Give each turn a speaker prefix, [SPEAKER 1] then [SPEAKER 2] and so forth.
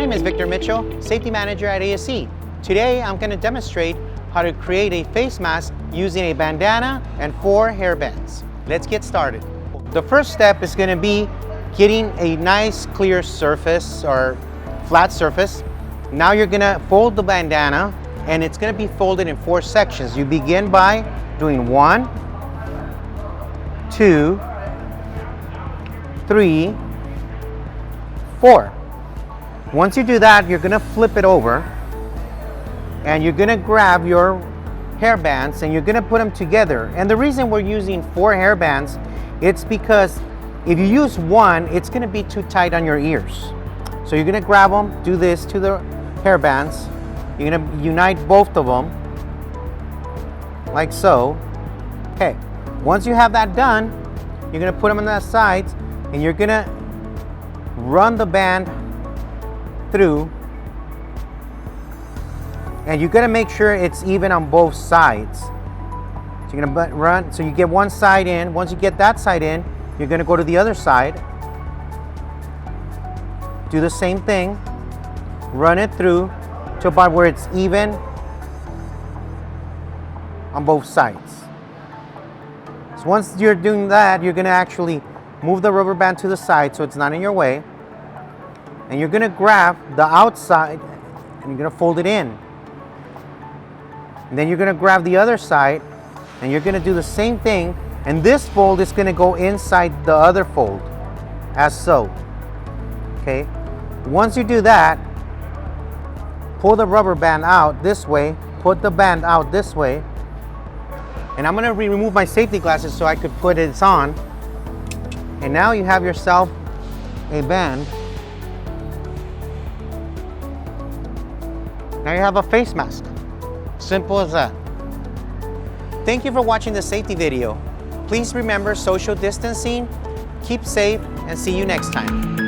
[SPEAKER 1] name is Victor Mitchell, Safety Manager at ASC. Today I'm going to demonstrate how to create a face mask using a bandana and 4 hair bands. Let's get started. The first step is going to be getting a nice clear surface or flat surface. Now you're going to fold the bandana and it's going to be folded in 4 sections. You begin by doing 1, 2, 3, 4. Once you do that, you're going to flip it over and you're going to grab your hair bands and you're going to put them together. And the reason we're using 4 hair bands, it's because if you use one, it's going to be too tight on your ears. So you're going to grab them, do this to the hair bands. You're going to unite both of them like so. Okay, once you have that done, you're going to put them on the sides and you're going to run the band through, and you're going to make sure it's even on both sides. So you're going to run, so you get one side in. Once you get that side in, you're going to go to the other side, do the same thing, run it through to about where it's even on both sides. So once you're doing that, you're going to actually move the rubber band to the side so it's not in your way. And you're going to grab the outside and you're going to fold it in. And then you're going to grab the other side and you're going to do the same thing. And this fold is going to go inside the other fold, as so. Okay. Once you do that, pull the rubber band out this way, put the band out this way. And I'm going to remove my safety glasses so I could put it on. And now you have yourself a band. Now you have a face mask. Simple as that. Thank you for watching the safety video. Please remember social distancing, keep safe, and see you next time.